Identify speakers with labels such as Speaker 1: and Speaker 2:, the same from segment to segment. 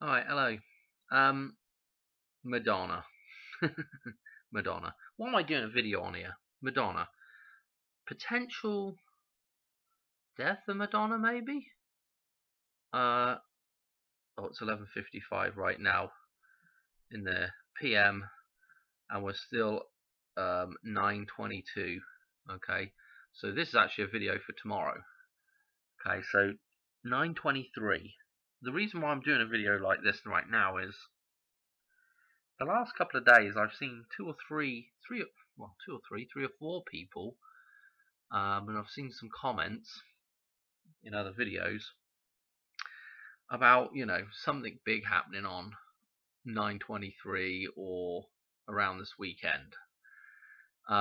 Speaker 1: Alright, hello. Um, Madonna. Madonna. What am I doing a video on here? Madonna. Potential death of Madonna, maybe? Oh, it's 11:55 right now in the PM, and we're still 9:22. Okay, so this is actually a video for tomorrow. Okay, so 9:23. The reason why I'm doing a video like this right now is the last couple of days I've seen three or four people, and I've seen some comments in other videos about something big happening on 9/23 or around this weekend. So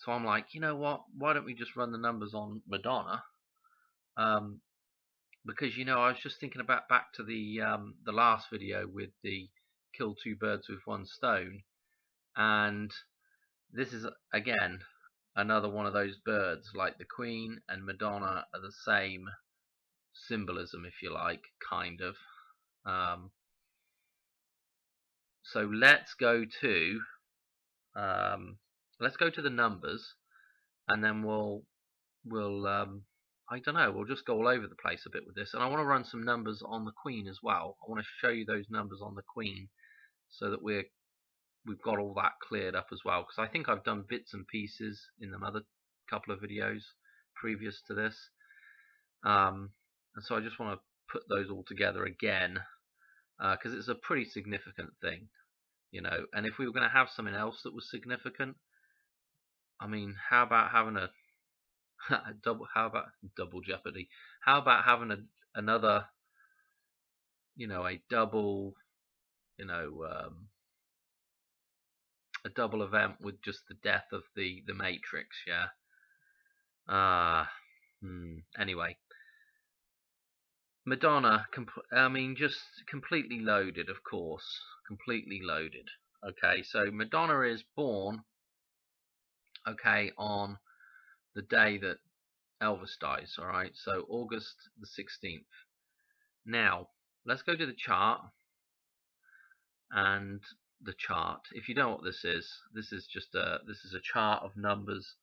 Speaker 1: I'm like, you know what? Why don't we just run the numbers on Madonna? Because I was just thinking about back to the last video with the kill two birds with one stone, and this is again another one of those birds. Like the Queen and Madonna are the same symbolism, if you like, kind of. So let's go to the numbers, and then we'll I don't know, we'll just go all over the place a bit with this. And I want to run some numbers on the Queen as well. I want to show you those numbers on the Queen so that we've got all that cleared up as well, because I think I've done bits and pieces in the other couple of videos previous to this, and so I just want to put those all together again, because it's a pretty significant thing, and if we were going to have something else that was significant, I mean, how about having a how about double jeopardy? How about having another, a double, a double event with just the death of the Matrix, yeah. Anyway, Madonna, I mean, just completely loaded, of course, completely loaded. Okay, so Madonna is born, okay, on the day that Elvis dies. All right, so August the 16th. Now, let's go to the chart. And the chart, if you know what this is a chart of numbers.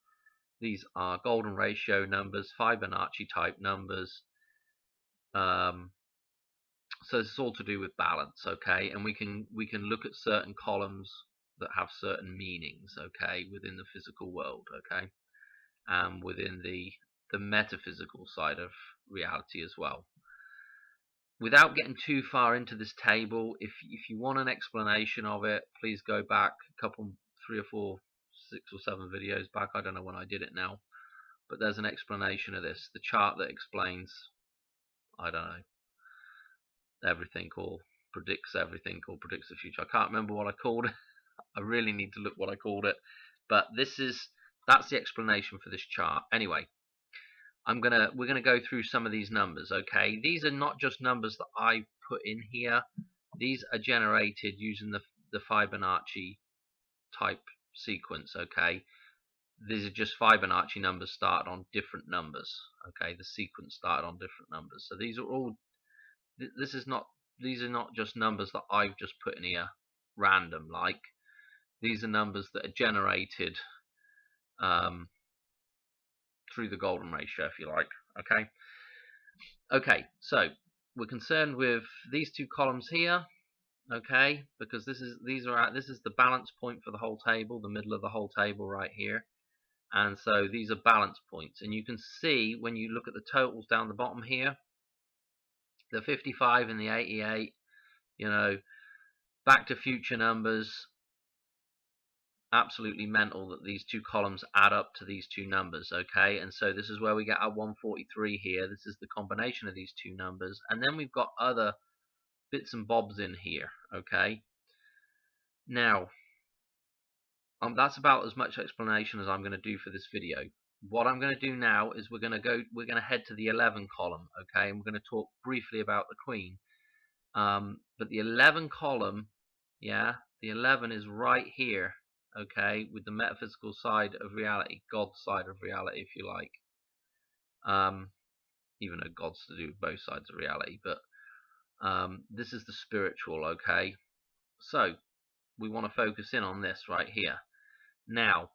Speaker 1: These are golden ratio numbers, Fibonacci type numbers. So this is all to do with balance, okay? And we can look at certain columns that have certain meanings, okay, within the physical world, okay, and within the metaphysical side of reality as well. Without getting too far into this table, if you want an explanation of it, please go back a couple, 3 or 4, 6 or 7 videos back. I don't know when I did it now, but there's an explanation of this, the chart that explains, I don't know, everything, or predicts everything, or predicts the future. I can't remember what I called it. I really need to look what I called it, but that's the explanation for this chart. Anyway, we're gonna go through some of these numbers, okay? These are not just numbers that I put in here. These are generated using the Fibonacci type sequence, okay? These are just Fibonacci numbers started on different numbers, okay? The sequence started on different numbers. So these are all, these are not just numbers that I've just put in here random, like. These are numbers that are generated through the golden ratio, if you like, okay? Okay, so we're concerned with these two columns here, okay, because this is the balance point for the whole table, the middle of the whole table right here, and so these are balance points. And you can see when you look at the totals down the bottom here, the 55 and the 88, Back to Future numbers. Absolutely mental that these two columns add up to these two numbers, okay? And so this is where we get our 143 here. This is the combination of these two numbers, and then we've got other bits and bobs in here, okay? Now, that's about as much explanation as I'm going to do for this video. What I'm going to do now is we're going to head to the 11 column, okay? And we're going to talk briefly about the Queen. But the 11 column, yeah, the 11 is right here, okay, with the metaphysical side of reality, God's side of reality, if you like. Even though God's to do with both sides of reality, but This is the spiritual, okay? So we want to focus in on this right here. Now,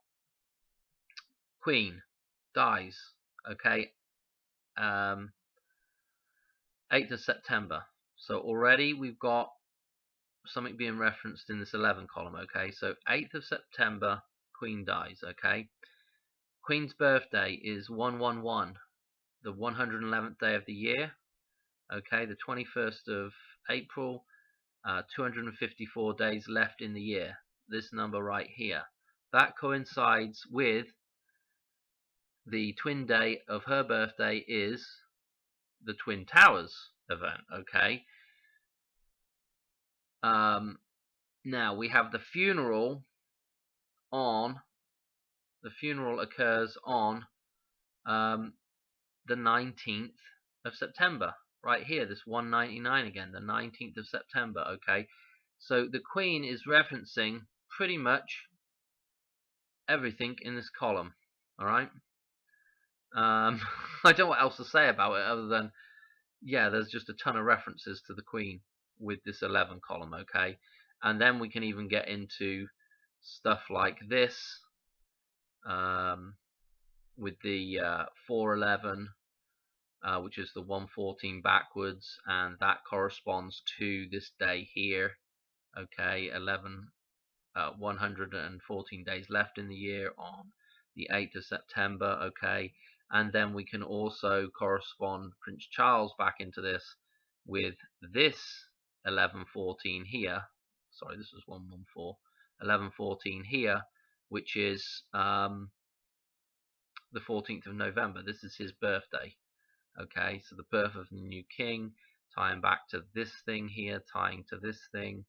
Speaker 1: Queen dies, okay, 8th of September. So already we've got something being referenced in this 11 column, okay? So 8th of September, Queen dies, okay? Queen's birthday is 111, the 111th day of the year, okay? The 21st of April, 254 days left in the year. This number right here. That coincides with the twin day of her birthday is the Twin Towers event, okay? Now we have the funeral occurs on the 19th of September, right here, this 199 again, the 19th of September, okay? So the Queen is referencing pretty much everything in this column, all right? I don't know what else to say about it other than, yeah, there's just a ton of references to the Queen with this 11 column, okay? And then we can even get into stuff like this, with the 411, which is the 114 backwards, and that corresponds to this day here, okay? 114 days left in the year on the 8th of September, okay? And then we can also correspond Prince Charles back into this with this 1114 here. Sorry, this was 114. 1114 here, which is the 14th of November. This is his birthday, okay? So the birth of the new king, tying back to this thing here, tying to this thing,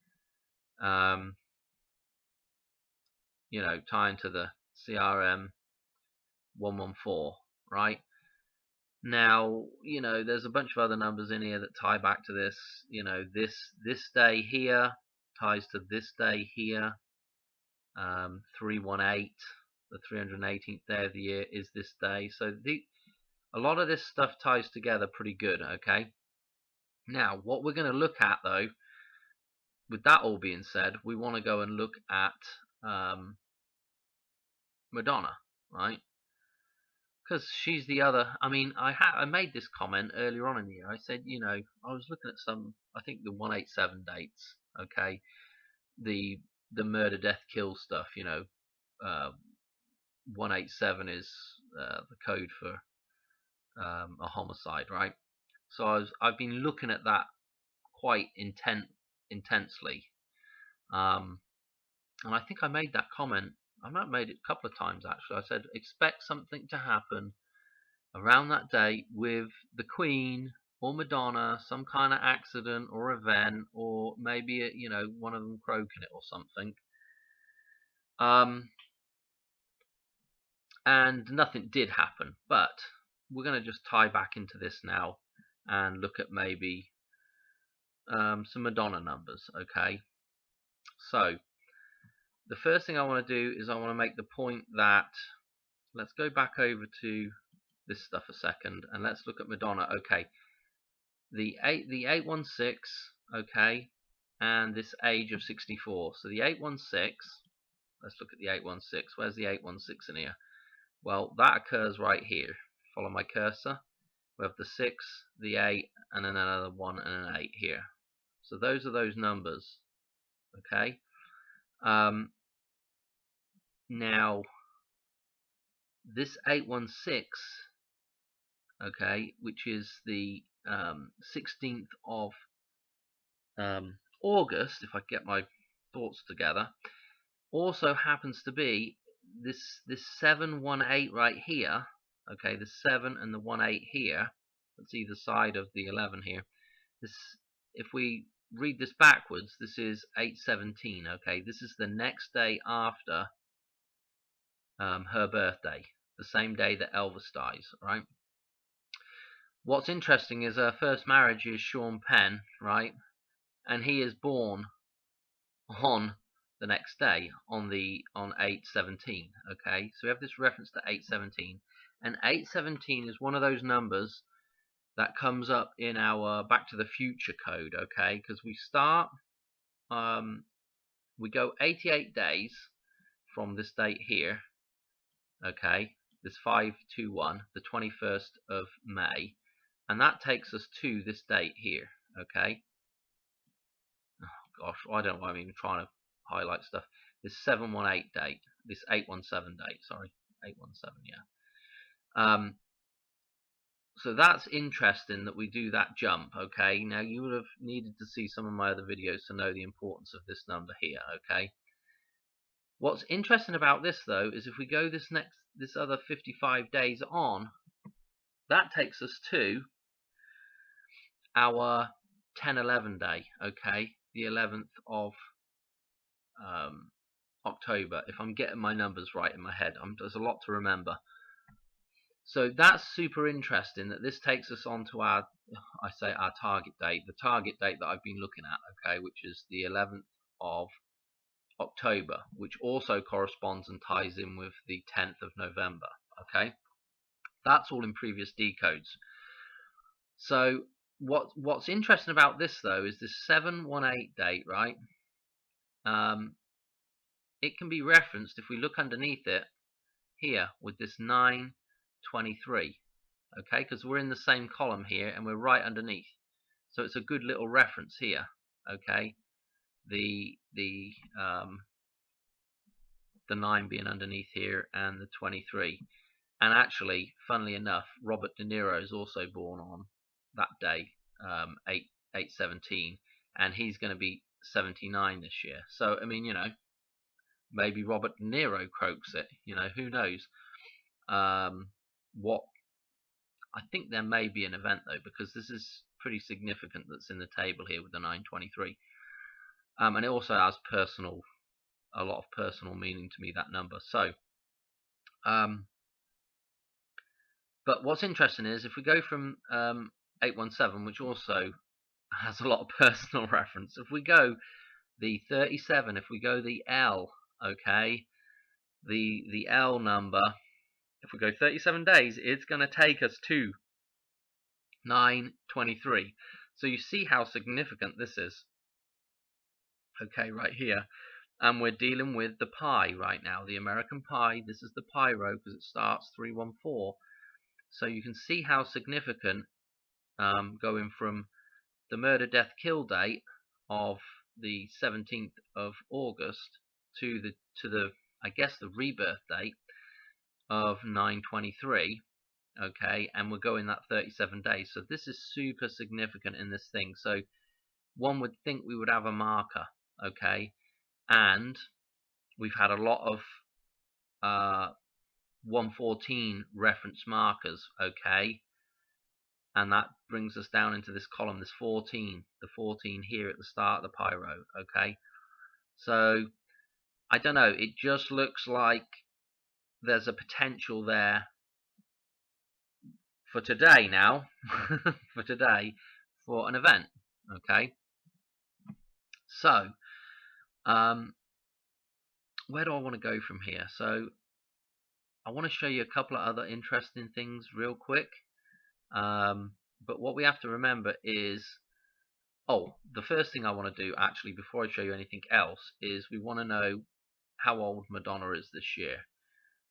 Speaker 1: you know, tying to the CRM 114, right? Now, you know, there's a bunch of other numbers in here that tie back to this. You know, this day here ties to this day here. 318, the 318th day of the year is this day. So a lot of this stuff ties together pretty good, okay? Now, what we're going to look at, though, with that all being said, we want to go and look at Madonna, right? Because she's the other. I mean, I made this comment earlier on in the year. I said, you know, I was looking at I think the 187 dates, okay, the murder, death, kill stuff. You know, 187 is the code for a homicide, right? So I've been looking at that quite intensely, and I think I made that comment. I might have made it a couple of times actually. I said expect something to happen around that date with the Queen or Madonna, some kind of accident or event, or maybe you know, one of them croaking it or something. And nothing did happen, but we're going to just tie back into this now and look at maybe some Madonna numbers, okay? So the first thing I want to do is I want to make the point that, let's go back over to this stuff a second and let's look at Madonna. Okay, the 816, okay, and this age of 64. So the 816, let's look at the 816. Where's the 816 in here? Well, that occurs right here. Follow my cursor. We have the 6, the 8, and then another 1 and an 8 here. So those are those numbers, okay? Now, this 816, okay, which is the 16th of August, if I get my thoughts together, also happens to be this 718 right here, okay, the 7 and the 18 here, that's either side of the 11 here. This, if we read this backwards, this is 817, okay, this is the next day after her birthday, the same day that Elvis dies, right? What's interesting is her first marriage is Sean Penn, right? And he is born on the next day, on 817, okay? So we have this reference to 817, and 817 is one of those numbers that comes up in our Back to the Future code, okay? Because we start, we go 88 days from this date here, okay? This 521, the 21st of May, and that takes us to this date here, okay? Oh gosh, I don't know why I'm even trying to highlight stuff. This 718 date, this 817 date, sorry, 817, yeah. So that's interesting that we do that jump, okay? Now you would have needed to see some of my other videos to know the importance of this number here, okay? What's interesting about this though is if we go this other 55 days on, that takes us to our 10-11 day, okay? The 11th of October, if I'm getting my numbers right in my head. There's a lot to remember. So that's super interesting that this takes us on to our target date, the target date that I've been looking at, okay, which is the 11th of October, which also corresponds and ties in with the 10th of November, okay. That's all in previous decodes. So what's interesting about this though is this 718 date, right? It can be referenced if we look underneath it here with this 923, okay, because we're in the same column here and we're right underneath, so it's a good little reference here, okay. The 9 being underneath here and the 23, and actually, funnily enough, Robert De Niro is also born on that day, 8/17, and he's going to be 79 this year. So I mean, you know, maybe Robert De Niro croaks it. You know, who knows? What I think there may be an event though, because this is pretty significant that's in the table here with the 923, and it also has a lot of personal meaning to me, that number. So, but what's interesting is if we go from 817, which also has a lot of personal reference, if we go the 37, if we go the L, okay, the L number, if we go 37 days, it's going to take us to 923. So you see how significant this is, okay, right here. And we're dealing with the pi right now, the American pi. This is the pi row because it starts 314. So you can see how significant going from the murder, death, kill date of the 17th of August to the I guess the rebirth date of 923, okay, and we're going that 37 days. So this is super significant in this thing. So one would think we would have a marker, okay, and we've had a lot of 114 reference markers, okay, and that brings us down into this column, this 14, the 14 here at the start of the pi row, okay. So I don't know, it just looks like there's a potential there for today now, for today, for an event, okay. So where do I want to go from here? So I want to show you a couple of other interesting things real quick. But what we have to remember is, the first thing I want to do actually before I show you anything else is we want to know how old Madonna is this year.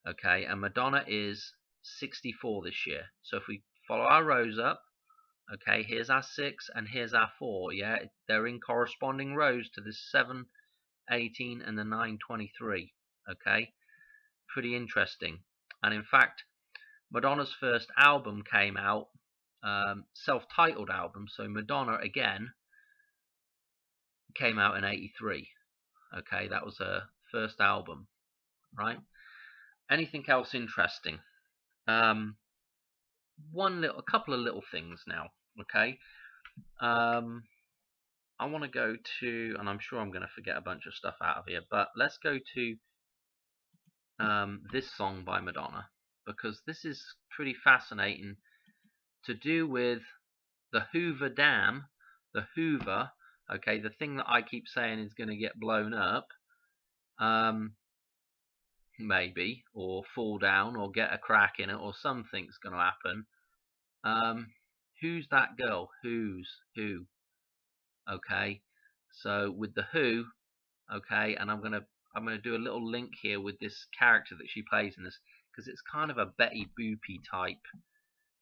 Speaker 1: Okay, and Madonna is 64 this year. So if we follow our rows up, okay, here's our 6 and here's our 4. Yeah, they're in corresponding rows to this 718 and the 923. Okay, pretty interesting. And in fact, Madonna's first album came out, self-titled album, so Madonna again came out in 83. Okay, that was her first album, right? Anything else interesting? A couple of little things now, okay. I want to go to, and I'm sure I'm going to forget a bunch of stuff out of here, but let's go to this song by Madonna, because this is pretty fascinating to do with the Hoover Dam, the Hoover, okay, the thing that I keep saying is going to get blown up, maybe, or fall down, or get a crack in it, or something's going to happen. who's that girl? Who? Okay, so with the who, okay, and I'm gonna do a little link here with this character that she plays in this, because it's kind of a Betty Boopy type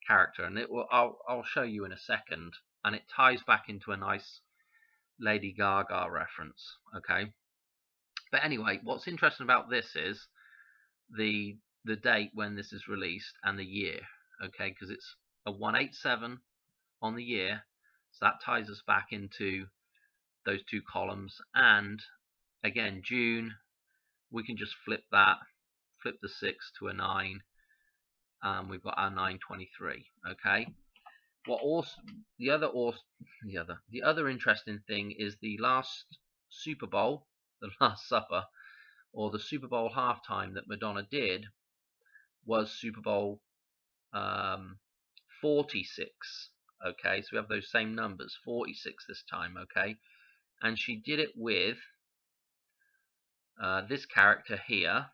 Speaker 1: character, and I'll show you in a second, and it ties back into a nice Lady Gaga reference. Okay, but anyway, what's interesting about this is the date when this is released and the year. Okay, because it's a 187 on the year, so that ties us back into those two columns. And again, June, we can just flip the 6 to a 9. We've got our 923. Okay. What also the other interesting thing is the last Super Bowl, the Last Supper, or the Super Bowl halftime that Madonna did was Super Bowl 46. Okay, so we have those same numbers, 46 this time. Okay, and she did it with this character here,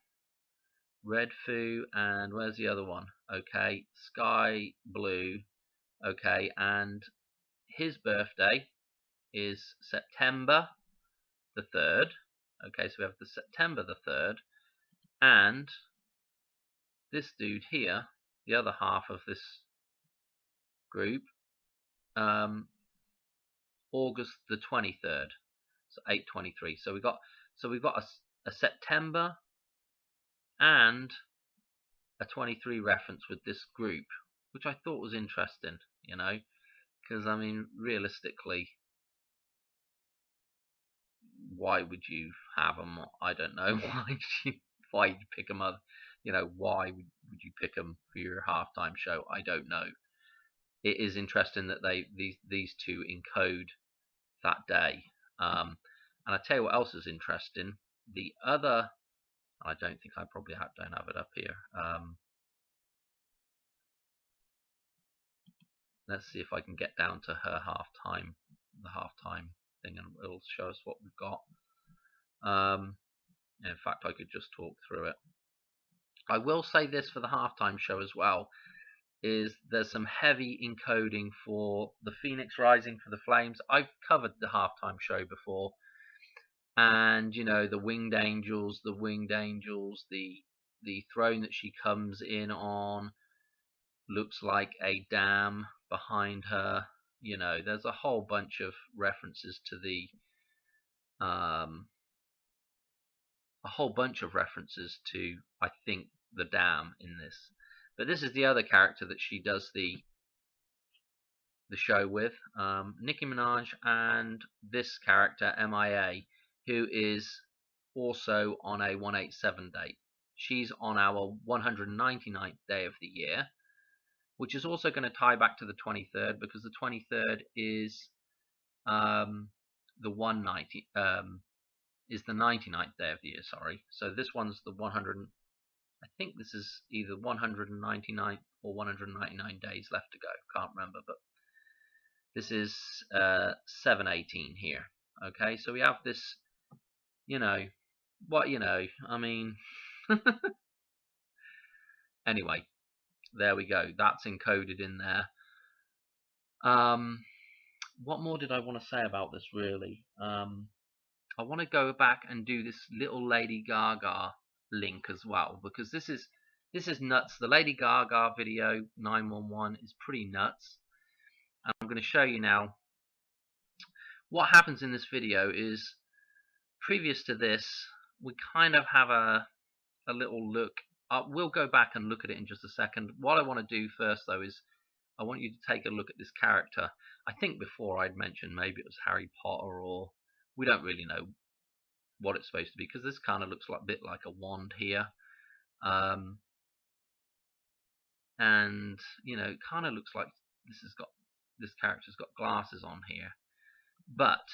Speaker 1: Red Foo, and where's the other one? Okay, Sky Blue. Okay, and his birthday is September the 3rd. Okay, so we have the September the 3rd, and this dude here, the other half of this group, August the 23rd, so 8/23. So we've got a September and a 23 reference with this group, which I thought was interesting, because I mean, realistically, why would you have them? I don't know. Why you pick them up? Why would you pick them for your halftime show? I don't know. It is interesting that these two encode that day. And I tell you what else is interesting. The other, I don't think I probably don't have it up here. Let's see if I can get down to her the halftime thing, and it'll show us what we've got. In fact, I could just talk through it. I will say this for the halftime show as well, is there's some heavy encoding for the Phoenix Rising for the Flames. I've covered the halftime show before, and the winged angels, the throne that she comes in on looks like a dam behind her. There's a whole bunch of references to I think, the dam in this. But this is the other character that she does the show with, Nicki Minaj, and this character MIA, who is also on a 187 date. She's on our 199th day of the year, which is also going to tie back to the 23rd, because the 23rd is the 190 is the 99th day of the year. Sorry, so this one's the 100. I think this is either 199 or 199 days left to go. Can't remember, but this is 7/18 here. Okay, so we have this. I mean. Anyway, there we go. That's encoded in there. What more did I want to say about this, really? I want to go back and do this little Lady Gaga link as well, because this is nuts. The Lady Gaga video 911 is pretty nuts, and I'm going to show you now. What happens in this video is, previous to this, we kind of have a little look. We'll go back and look at it in just a second. What I want to do first, though, is I want you to take a look at this character. I think before I'd mentioned maybe it was Harry Potter, or we don't really know what it's supposed to be, because this kind of looks like a bit like a wand here, and it kind of looks like this character's got glasses on here, but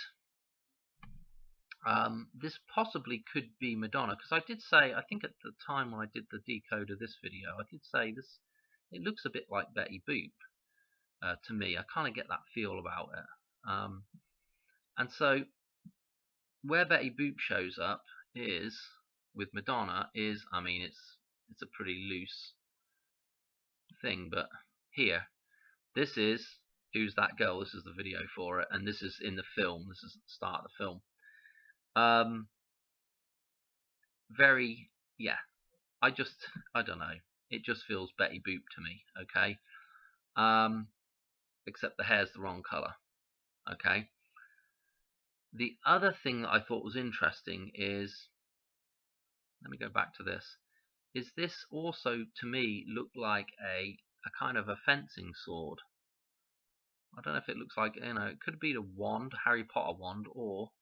Speaker 1: this possibly could be Madonna, because I did say, I think at the time when I did the decode of this video, I did say this, it looks a bit like Betty Boop to me. I kind of get that feel about it, and so where Betty Boop shows up is with Madonna is, I mean, it's a pretty loose thing, but here, this is Who's that girl? This is the video for it, and this is in the film. This is the start of the film. Very, yeah. I don't know. It just feels Betty Boop to me. Okay. Except the hair's the wrong color. Okay. The other thing that I thought was interesting is, let me go back to this. Is this also to me looked like a kind of a fencing sword? I don't know if it looks like, it could be a wand, Harry Potter wand, or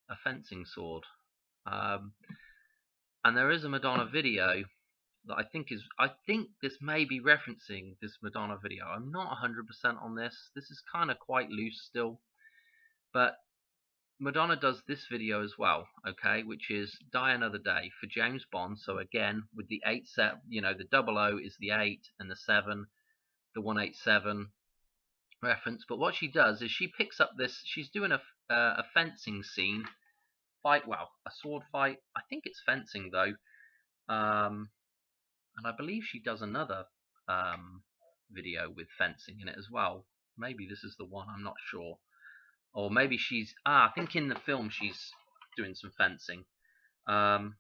Speaker 1: a fencing sword. And there is a Madonna video that I think this may be referencing this Madonna video. I'm not 100% on this. This is kind of quite loose still, but Madonna does this video as well, okay, which is Die Another Day for James Bond. So again, with the 8 set, the 00 is the 8 and the 7, the 187 reference. But what she does is she picks up this. She's doing a fencing scene fight. Well, a sword fight. I think it's fencing though. And I believe she does another video with fencing in it as well. Maybe this is the one. I'm not sure. Or maybe she's... I think in the film she's doing some fencing. And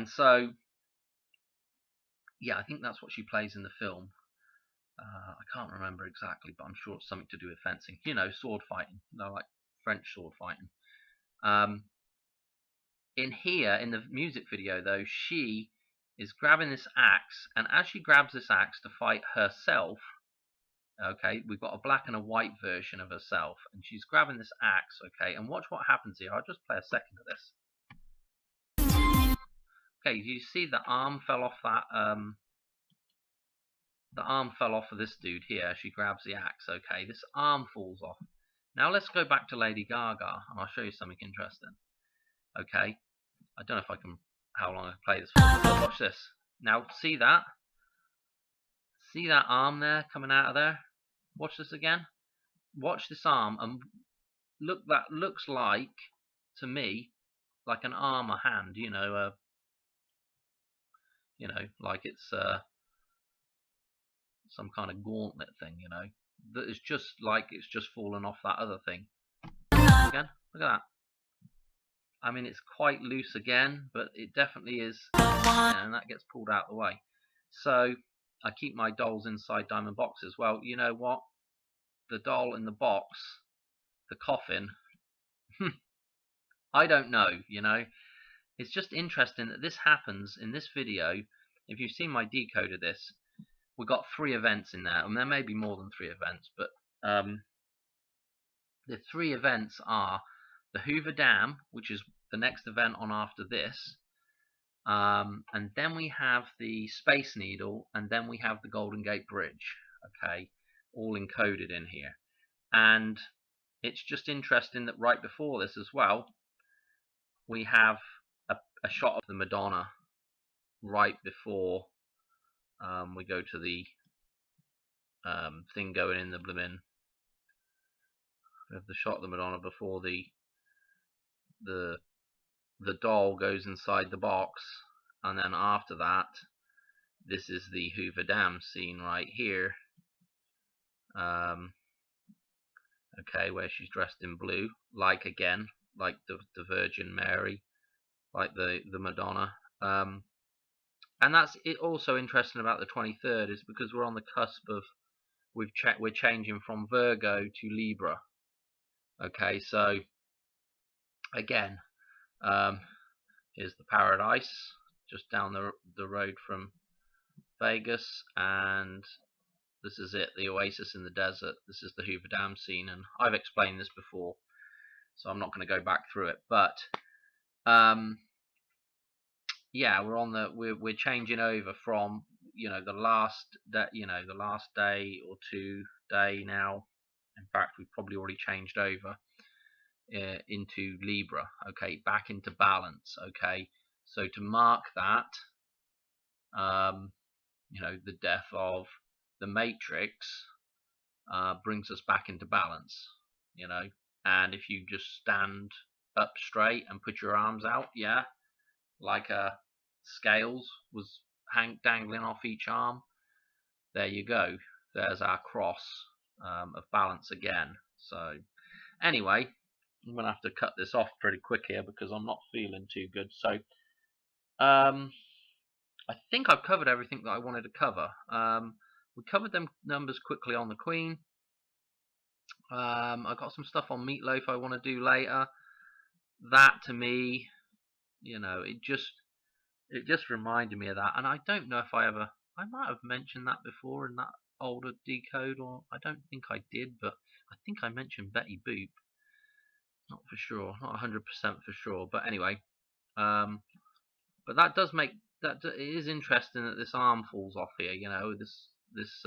Speaker 1: so, yeah, I think that's what she plays in the film. I can't remember exactly, but I'm sure it's something to do with fencing. Sword fighting. Like French sword fighting. In here, in the music video, though, she is grabbing this axe. And as she grabs this axe to fight herself... Okay, we've got a black and a white version of herself, and she's grabbing this axe. Okay, and watch what happens here. I'll just play a second of this. Okay, you see the arm fell off that. The arm fell off of this dude here. She grabs the axe. Okay, this arm falls off. Now let's go back to Lady Gaga, and I'll show you something interesting. Okay, I don't know if I can. How long I can play this for? But watch this. Now see that? See that arm there coming out of there? Watch this again. Watch this arm, and look. That looks like, to me, like an arm, a hand. Like it's some kind of gauntlet thing. That is just like it's just fallen off that other thing. Again, look at that. I mean, it's quite loose again, but it definitely is. And that gets pulled out of the way. So I keep my dolls inside diamond boxes. Well, you know what? The doll in the box, the coffin, I don't know, It's just interesting that this happens in this video. If you've seen my decode of this, we've got 3 events in there. And there may be more than 3 events, but the 3 events are the Hoover Dam, which is the next event on after this. And then we have the Space Needle, and then we have the Golden Gate Bridge, okay, all encoded in here. And it's just interesting that right before this as well, we have a shot of the Madonna right before we go to the thing going in the bloomin'. We have the shot of the Madonna before the doll goes inside the box, and then after that, this is the Hoover Dam scene right here. Okay, where she's dressed in blue, like again, like the Virgin Mary, like the Madonna. And that's it. Also interesting about the 23rd is because we're on the cusp of we're changing from Virgo to Libra. Okay, so again, here's the Paradise just down the road from Vegas, and this is it, the oasis in the desert. This is the Hoover Dam scene, and I've explained this before, so I'm not going to go back through it. But yeah, we're changing over from the last day or 2 day now. In fact, we've probably already changed over into Libra. Okay, back into balance. Okay, so to mark that, the death of the Matrix brings us back into balance. And if you just stand up straight and put your arms out, yeah, like scales was dangling off each arm, there you go. There's our cross. of balance again. So anyway, I'm gonna have to cut this off pretty quick here because I'm not feeling too good. So I think I've covered everything that I wanted to cover. We covered them numbers quickly on the Queen. I got some stuff on Meatloaf I want to do later. That to me, it just reminded me of that, and I don't know if I might have mentioned that before in that older decode, or I don't think I did, but I think I mentioned Betty Boop. Not for sure, not 100% for sure, but anyway, but that does make it is interesting that this arm falls off here. This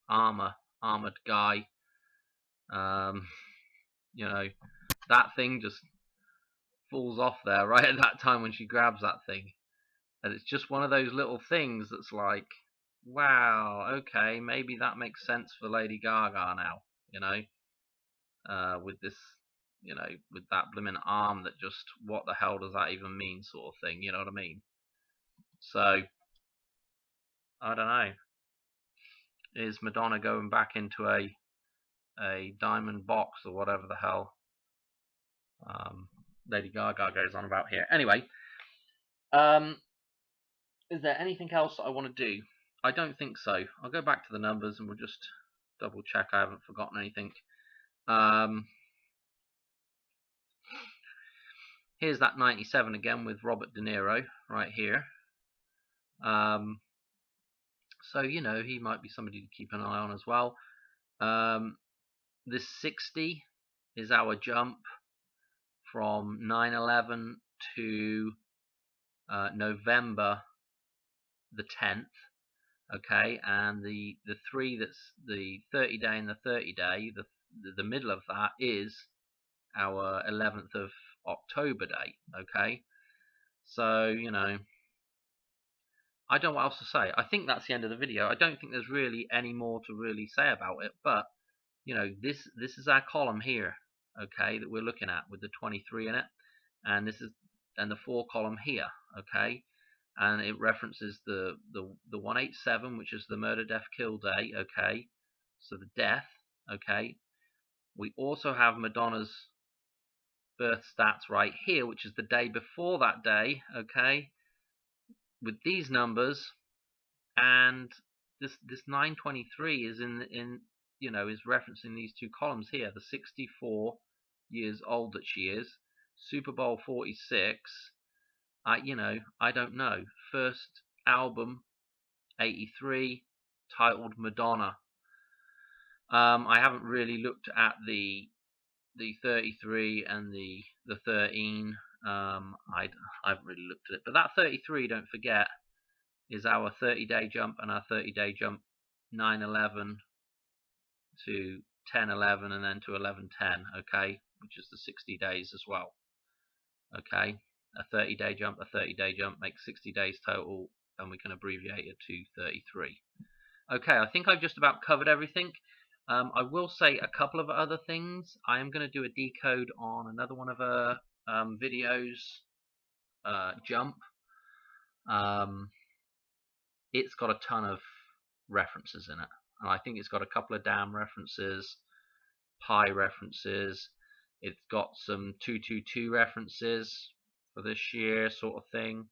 Speaker 1: armored guy. Um, you know, that thing just falls off there right at that time when she grabs that thing. And it's just one of those little things that's like, wow, okay, maybe that makes sense for Lady Gaga now, with this, with that blimmin' arm that just, what the hell does that even mean, sort of thing, you know what I mean? So, I don't know. Is Madonna going back into a diamond box or whatever the hell Lady Gaga goes on about here? Anyway, is there anything else I want to do? I don't think so. I'll go back to the numbers and we'll just double check I haven't forgotten anything. Here's that 97 again with Robert De Niro right here. So, he might be somebody to keep an eye on as well. This 60 is our jump from 9/11 to November the 10th. Okay, and the 3 that's the 30 day and the 30 day, the middle of that is our 11th of October day. Okay, so I don't know what else to say. I think that's the end of the video. I don't think there's really any more to really say about it, but this is our column here, okay, that we're looking at with the 23 in it, and the 4 column here, okay, and it references the 187, which is the murder, death, kill day, okay, so the death, okay. We also have Madonna's birth stats right here, which is the day before that day, okay, with these numbers, and this 923 is is referencing these 2 columns here, the 64 years old that she is, Super Bowl 46. I don't know. First album, 83, titled Madonna. I haven't really looked at the 33 and the 13. I haven't really looked at it, but that 33, don't forget, is our 30-day jump and our 30-day jump 9/11 to 10/11 and then to 11/10, okay, which is the 60 days as well. Okay, a 30-day jump, makes 60 days total, and we can abbreviate it to 33. Okay, I think I've just about covered everything. I will say a couple of other things. I am going to do a decode on another one of her videos, Jump. It's got a ton of references in it, and I think it's got a couple of damn references, pi references. It's got some 222 references for this year, sort of thing.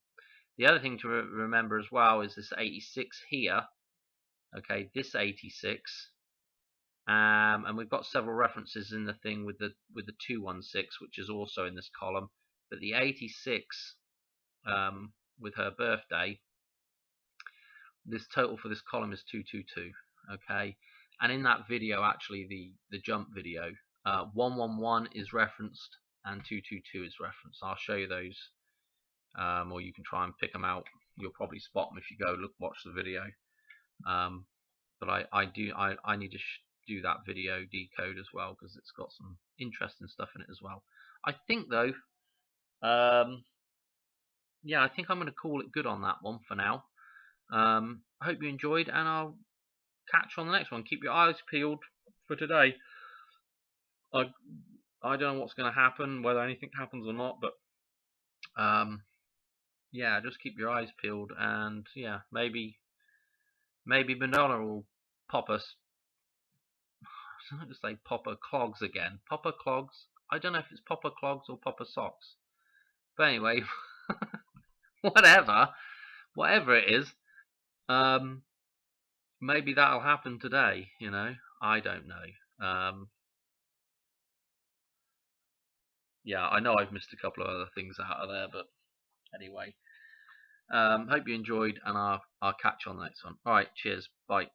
Speaker 1: The other thing to remember as well is this 86 here. Okay, this 86, and we've got several references in the thing with the 216, which is also in this column. But the 86, with her birthday, this total for this column is 222. Okay, and in that video, actually the jump video, 111 is referenced and 222 is referenced. I'll show you those, or you can try and pick them out. You'll probably spot them if you go watch the video. But I need to do that video decode as well, because it's got some interesting stuff in it as well. I think though, yeah, I think I'm going to call it good on that one for now. I hope you enjoyed, and I'll catch you on the next one. Keep your eyes peeled for today. I don't know what's going to happen, whether anything happens or not, but yeah, just keep your eyes peeled, and yeah, maybe Madonna will pop us I just say Popper Clogs again. Popper Clogs. I don't know if it's Popper Clogs or Popper Socks. But anyway, whatever it is, maybe that'll happen today. I don't know. Yeah, I know I've missed a couple of other things out of there, but anyway, hope you enjoyed, and I'll catch you on the next one. All right, cheers, bye.